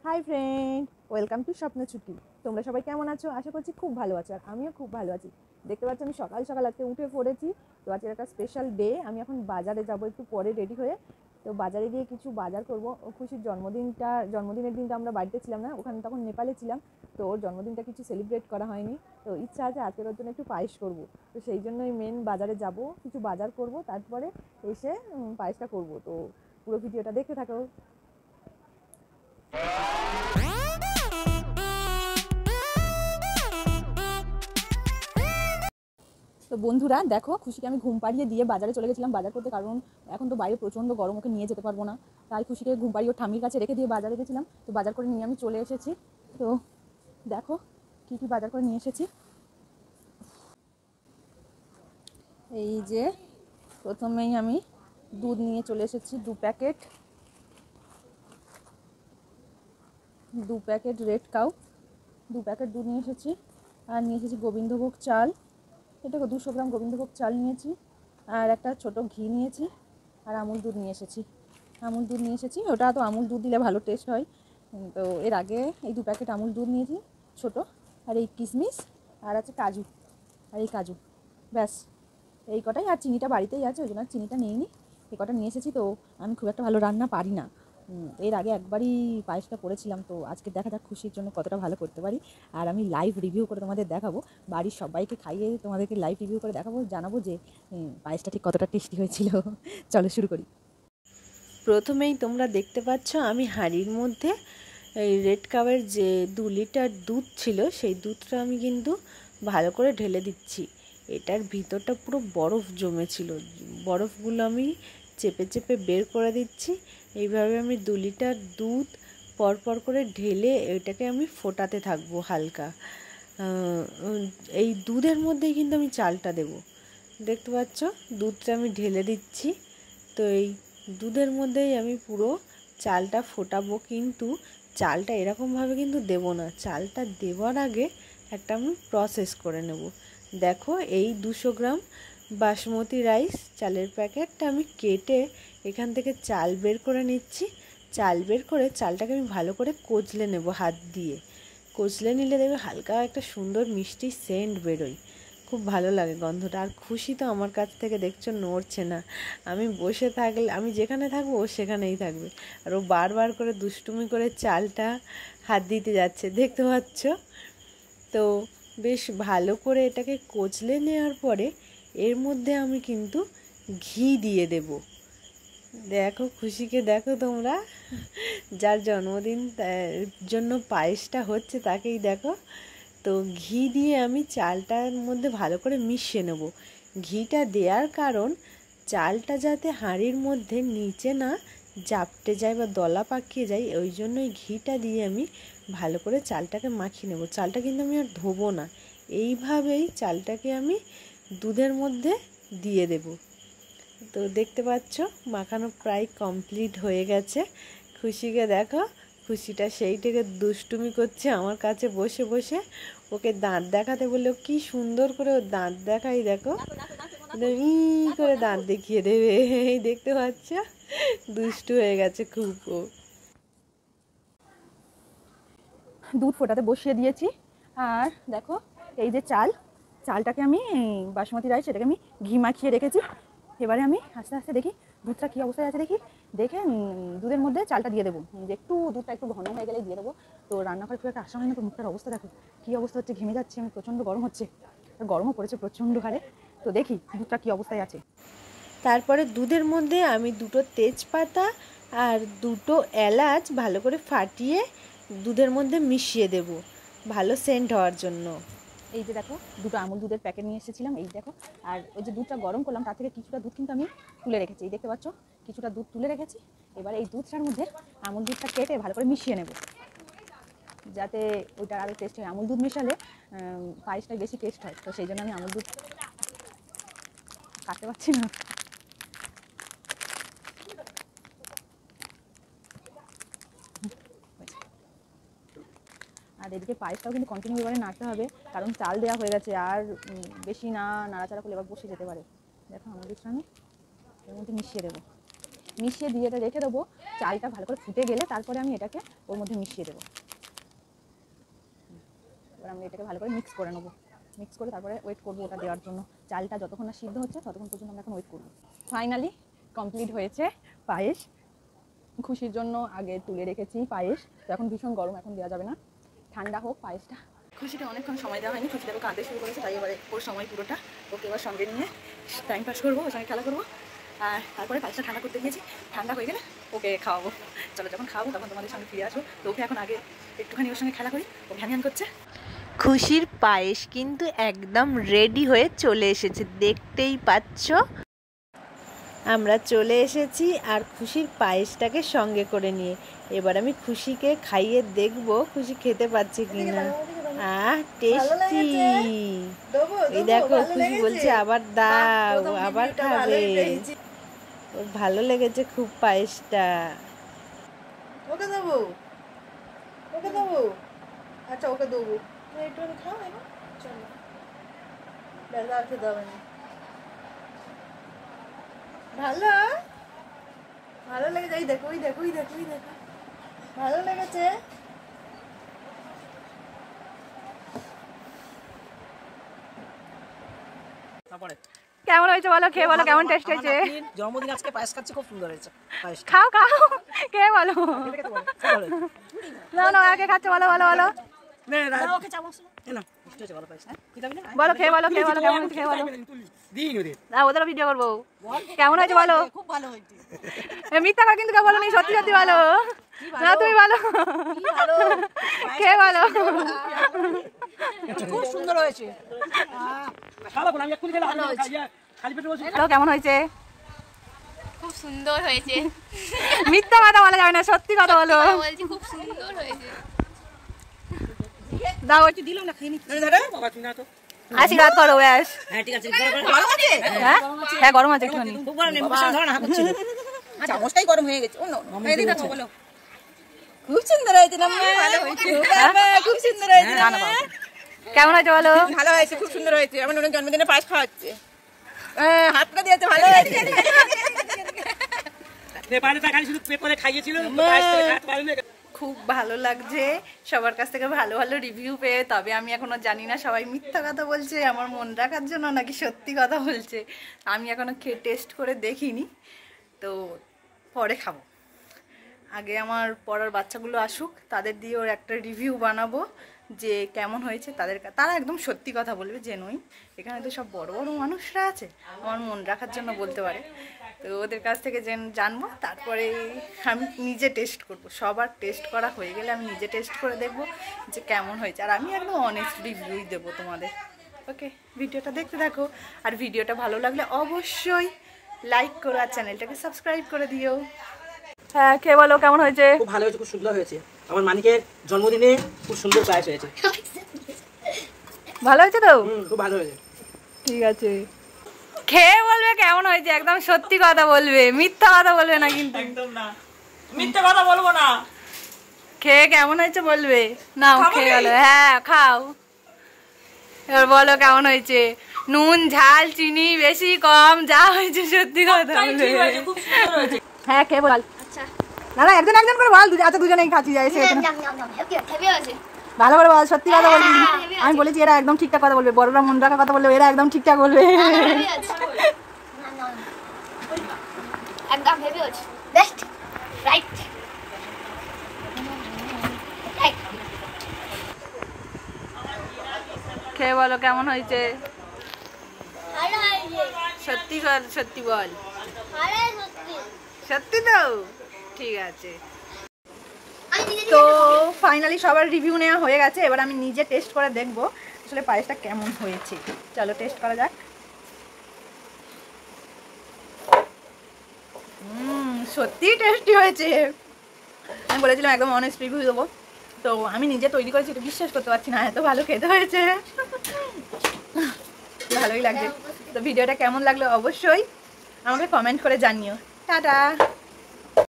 Hi friend, welcome to স্বপ্ন ছুটি। তোমরা সবাই কেমন আছো? আশা করছি খুব ভালো আছো, আর আমিও খুব ভালো আছি। দেখতে পাচ্ছি আমি সকাল সকাল আজকে উঠে পড়েছি। তো আজকে একটা স্পেশাল ডে। আমি এখন বাজারে যাব একটু পরে রেডি হয়ে। তো বাজারে গিয়ে কিছু বাজার করব। খুশির জন্মদিনের দিনটা আমরা বাড়িতে ছিলাম না, ওখানে তখন নেপালে ছিলাম। তো ওর জন্মদিনটা কিছু সেলিব্রেট করা হয়নি। তো ইচ্ছা আছে আজকের ওর জন্য একটু পায়েস করব। তো সেই জন্যই মেন বাজারে যাব, কিছু বাজার করব, তারপরে এসে পায়েসটা করব। তো পুরো ভিডিওটা দেখতে থাকো। তো বন্ধুরা দেখো, খুশিকে আমি ঘুম পাড়িয়ে দিয়ে বাজারে চলে গেছিলাম বাজার করতে, কারণ এখন তো বাইরে প্রচণ্ড গরম, ওকে নিয়ে যেতে পারবো না। তাই খুশিকে ঘুম পাড়িয়ে ওর ঠাম্মির কাছে রেখে দিয়ে বাজারে গেছিলাম। তো বাজার করে নিয়ে আমি চলে এসেছি। তো দেখো কী কী বাজার করে নিয়ে এসেছি। এই যে প্রথমেই আমি দুধ নিয়ে চলে এসেছি, 2 প্যাকেট রেড কাউ, 2 প্যাকেট দুধ নিয়ে এসেছি। আর নিয়ে এসেছি গোবিন্দভোগ চাল, এটা 200 গ্রাম গোবিন্দভোগ চাল নিয়েছি। আর একটা ছোট ঘি নিয়েছি। আর আমুল দুধ নিয়ে এসেছি। ওটা তো আমুল দুধ দিলে ভালো টেস্ট হয়। তো এর আগে এই 2 প্যাকেট আমুল দুধ নিয়েছি ছোট। আর এই কিশমিশ, আর আছে কাজু, ব্যাস এই কটাই। আর চিনিটা বাড়িতেই আছে, ওই জন্য চিনিটা নিইনি, এই কটা নিয়ে এসেছি। তো আমি খুব একটা ভালো রান্না পারি না, এর আগে একবারই পায়েসটা করেছিলাম। তো আজকে দেখা যাক খুশির জন্য কতটা ভালো করতে পারি। আর আমি লাইভ রিভিউ করে তোমাদের দেখাবো, বাড়ির সবাইকে খাইয়ে তোমাদেরকে লাইভ রিভিউ করে দেখাবো, জানাবো যে পায়েসটা ঠিক কতটা টেস্টি হয়েছিল। চলো শুরু করি। প্রথমেই তোমরা দেখতে পাচ্ছ আমি হাঁড়ির মধ্যে এই রেড কাউয়ের যে 2 লিটার দুধ ছিল, সেই দুধটা আমি কিন্তু ভালো করে ঢেলে দিচ্ছি। এটার ভিতরটা পুরো বরফ জমেছিল, বরফগুলো আমি চেপে চেপে বের করে দিচ্ছি। এইভাবে আমি 2 লিটার দুধ পরপর করে ঢেলে এটাকে আমি ফোটাতে থাকবো হালকা। এই দুধের মধ্যেই কিন্তু আমি চালটা দেব। দেখতে পাচ্ছ দুধটা আমি ঢেলে দিচ্ছি। তো এই দুধের মধ্যেই আমি পুরো চালটা ফোটাবো, কিন্তু চালটা এরকমভাবে কিন্তু দেব না। চালটা দেওয়ার আগে একটা আমি প্রসেস করে নেব। দেখো এই 200 গ্রাম বাসমতি রাইস চালের প্যাকেটটা আমি কেটে এখান থেকে চাল বের করে নিচ্ছি। চাল বের করে চালটাকে আমি ভালো করে কচলে নেব হাত দিয়ে। কচলে নিলে দেখবে হালকা একটা সুন্দর মিষ্টি সেন্ট বেরোয়, খুব ভালো লাগে গন্ধটা। আর খুশি তো আমার কাছ থেকে দেখছো নড়ছে না, আমি বসে থাকলে, আমি যেখানে থাকবো ও সেখানেই থাকবে। আর ও বারবার করে দুষ্টুমি করে চালটা হাত দিতে যাচ্ছে, দেখতে পাচ্ছ। তো বেশ ভালো করে এটাকে কচলে নেওয়ার পরে এর মধ্যে আমি কিন্তু ঘি দিয়ে দেব। দেখো খুশিকে দেখো তোমরা, যার জন্মদিন জন্য পায়েসটা হচ্ছে তাকেই দেখো। তো ঘি দিয়ে আমি চালটার মধ্যে ভালো করে মিশিয়ে নেব। ঘিটা দেওয়ার কারণ চালটা যাতে হাঁড়ির মধ্যে নিচে না জাপটে যায় বা দলা পাকিয়ে যায়, ওই জন্যই ঘিটা দিয়ে আমি ভালো করে চালটাকে মাখিয়ে নেব। চালটা কিন্তু আমি আর ধোবো না, এইভাবেই চালটাকে আমি দুধের মধ্যে দিয়ে দেব। তো দেখতে পাচ্ছ মাখানো প্রায় কমপ্লিট হয়ে গেছে। খুশিকে দেখো, খুশিটা সেই থেকে দুষ্টুমি করছে আমার কাছে বসে বসে। ওকে দাঁত দেখাতে বললেও কি সুন্দর করে ও দাঁত দেখাই, দেখো ই করে দাঁত দেখিয়ে দেবে। এই দেখতে পাচ্ছ, দুষ্টু হয়ে গেছে খুব ও। দুধ ফোটাতে বসিয়ে দিয়েছি। আর দেখো এই যে চালটাকে আমি বাসমতি রাইস, সেটাকে আমি ঘি মাখিয়ে রেখেছি। এবারে আমি আস্তে আস্তে দেখি দুধটা কী অবস্থায় আছে, দেখে দুধের মধ্যে চালটা দিয়ে দেবো। যে দুধটা একটু ঘন হয়ে গেলে দিয়ে দেবো। তো রান্নাঘরে খুব একটা আসা হয় না, তো মুখটার অবস্থা দেখো কী অবস্থা হচ্ছে, ঘেমে যাচ্ছে আমি, প্রচণ্ড গরম হচ্ছে, আর গরমও পড়েছে প্রচণ্ড হারে। তো দেখি দুধটা কী অবস্থায় আছে। তারপরে দুধের মধ্যে আমি 2টো তেজপাতা আর 2টো এলাচ ভালো করে ফাটিয়ে দুধের মধ্যে মিশিয়ে দেব, ভালো সেন্ট হওয়ার জন্য। এই যে দেখো 2টো আমুল দুধের প্যাকেট নিয়ে এসেছিলাম, এই দেখো। আর ওই যে দুধটা গরম করলাম, তার থেকে কিছুটা দুধ কিন্তু আমি তুলে রেখেছি, এই দেখতে পাচ্ছ, কিছুটা দুধ তুলে রেখেছি। এবার এই দুধটার মধ্যে আমুল দুধটা কেটে ভালো করে মিশিয়ে নেব, যাতে ওইটার আরও টেস্ট হয়। আমুল দুধ মেশালে পায়েসটা বেশি টেস্ট হয়, তো সেই জন্য আমি আমুল দুধ কাটতে পারছি না। আর এদিকে পায়েসটাও কিন্তু কন্টিনিউ এবারে নাড়তে হবে, কারণ চাল দেওয়া হয়ে গেছে, আর বেশি না নাড়াচাড়া করলে এবার বসে যেতে পারে। দেখো আমুল দুধটা আমি এর মধ্যে মিশিয়ে দেবো, মিশিয়ে দিয়ে এটা রেখে দেবো চালটা ভালো করে ফুটে গেলে তারপরে আমি এটাকে ওর মধ্যে মিশিয়ে দেবো। এবার আমি এটাকে ভালো করে মিক্স করে নেবো, মিক্স করে তারপরে ওয়েট করবো ওটা দেওয়ার জন্য। চালটা যতক্ষণ না সিদ্ধ হচ্ছে ততক্ষণ পর্যন্ত আমরা এখন ওয়েট করবো। ফাইনালি কমপ্লিট হয়েছে পায়েস। খুশির জন্য আগে তুলে রেখেছি পায়েস, তো এখন ভীষণ গরম, এখন দেওয়া যাবে না, ঠান্ডা হোক পায়েসটা। খুশিটা অনেকক্ষণ সময় দেওয়া হয়নি, খুশিটা কাঁদতে শুরু করেছে, তাই এবারে ওর সময় পুরোটা ওকে এবার সঙ্গে নিয়ে টাইম পাস করবো, ওর সঙ্গে খেলা করবো। আর তারপরে পায়েসটা ঠান্ডা করতে গিয়েছি, ঠান্ডা হয়ে গেলে ওকে খাওয়াবো। চলো যখন খাওয়াবো তখন তোমাদের সঙ্গে ফিরে আসবো। তো ওকে এখন আগে একটুখানি ওর সঙ্গে খেলা করি, ও ঘ্যান করছে। খুশির পায়েস কিন্তু একদম রেডি হয়ে চলে এসেছে, দেখতেই পাচ্ছ। আমরা চলে এসেছি আর খুশির পায়েসটাকে সঙ্গে করে নিয়ে এবার আমি খুশিকে খাইয়ে দেখবো খুশি খেতে পাচ্ছে কিনা। টেস্টি। এই দেখো খুশি বলছে আবার দাও, আবার খাবে। ওর ভালো লেগেছে খুব পায়েসটা। ওকে দেবো, ওকে দেবো, আচ্ছা ওকে দেবো, তুমি একটু খাও এখন, চলো ব্যাস আর খেতে হবে না। ভালো ভালো লেগেছে, এই দেখো ওই দেখো ওই দেখো ওই দেখো, ভালো লেগেছে। কেমন হয়েছে বলো, খেয়ে বলো কেমন টেস্ট হয়েছে। জন্মদিন আজকে পায়েস খাচ্ছি, খুব সুন্দর হয়েছে পায়েস। খাও খাও, খেয়ে বলো। না না আগে খাচ্ছে, বলো বলো বলো বলো, খেয়ে বলো, খেয়ে বলো কেমন হয়েছে, খেয়ে বলো। না ওদেরও ভিডিও করবো, কেমন হয়েছে বলো। খুব ভালো হয়েছে, মিথ্যা করে কিন্তু কেউ বলো নি, সত্যি সত্যি বলো। না তুমি বলো, খেয়ে বলো। খুব সুন্দর হয়েছে। কেমন হয়েছে? খুব সুন্দর হয়েছে। মিথ্যা কথা বলা যাবে না, সত্যি কথা বলো। বলছি খুব সুন্দর হয়েছে। দাও একটু দিলাম না, খেয়ে নিচ্ছি। আশীর্বাদ করো ব্যাস। হ্যাঁ ঠিক আছে, গরম আছে, হ্যাঁ হ্যাঁ গরম আছে একটুখানি। চামচটাই গরম হয়ে গেছে। বলো খুব সুন্দর হয়েছে না, ভালো হয়েছে, খুব সুন্দর হয়েছে। না না বাবা, কেমন হয়েছে বলো। ভালো হয়েছে, খুব সুন্দর হয়েছে। আমার ওনার জন্মদিনে পায়েস খাওয়াচ্ছে, হাতটা দিয়েছে, ভালো হয়েছে। খুব ভালো লাগছে সবার কাছ থেকে ভালো ভালো রিভিউ পেয়ে। তবে আমি এখনো জানি না সবাই মিথ্যা কথা বলছে আমার মন রাখার জন্য নাকি সত্যি কথা বলছে। আমি এখনো খেয়ে টেস্ট করে দেখিনি, তো পরে খাবো। আগে আমার পড়ার বাচ্চাগুলো আসুক, তাদের দিয়ে ওর একটা রিভিউ বানাবো যে কেমন হয়েছে। তারা একদম সত্যি কথা বলবে, জেনুইন। এখানে তো সব বড় বড় মানুষরা আছে, আমার মন রাখার জন্য বলতে পারে। তো ওদের কাছ থেকে জানবো, তারপরে আমি নিজে টেস্ট করব। সবার টেস্ট করা হয়ে গেলে আমি নিজে টেস্ট করে দেখব যে কেমন হয়েছে, আর আমি একদম অনেস্ট রিভিউই দেবো তোমাদের। ওকে, ভিডিওটা দেখতে থাকো, আর ভিডিওটা ভালো লাগলে অবশ্যই লাইক করো আর চ্যানেলটাকে সাবস্ক্রাইব করে দিও। হ্যাঁ, কে বলো কেমন হয়েছে? খুব ভালো হয়েছে, খুব সুন্দর হয়েছে। আমার মানিকের জন্মদিনে খুব সুন্দর পায়েস হয়েছে। ভালো হয়েছে তো? খুব ভালো হয়েছে। ঠিক আছে, খেয়ে বলবে কেমন হয়েছে, একদম সত্যি কথা বলবে, মিথ্যা কথা বলবে না কিন্তু। একদম না, মিথ্যা কথা বলবো না। খেয়ে কেমন হয়েছে বলবে। নাও খেয়ে বলো। হ্যাঁ খাও, এবার বলো কেমন হয়েছে। নুন ঝাল চিনি বেশি কম যা হয়েছে সত্যি কথা বলবে। হ্যাঁ খেয়ে বল। আচ্ছা না না একজন একজন করে বল। আচ্ছা দুজনেই খাচ্ছি যায় সে। হেভি আছে। ভালো করে বল, সত্যি কথা বলবি। আমি বলেছি এরা একদম ঠিকঠাক কথা বলবে, বড়রা মন রাখা কথা বলবে, এরা একদম ঠিকঠাক বলবে। হেভি আছে। একদম হেভি আছে। Best right right. খেয়ে বলো কেমন হয়েছে। ভালো হয়েছে। সত্যি বল, সত্যি বল। ভালো সত্যি। সত্যি তো? ঠিক আছে। তো ফাইনালি সবার রিভিউ নেওয়া হয়ে গেছে, এবার আমি নিজে টেস্ট করে দেখবো আসলে পায়েসটা কেমন হয়েছে। চলো টেস্ট করা যাক। সত্যিই টেস্টি হয়েছে। আমি বলেছিলাম একদম অনেস্ট রিভিউ দেবো, তো আমি নিজে তৈরি করেছি, এটা বিশ্বাস করতে পারছি না, এত ভালো খেতে হয়েছে। ভালোই লাগছে। তো ভিডিওটা কেমন লাগলো অবশ্যই আমাকে কমেন্ট করে জানিও। টাটা।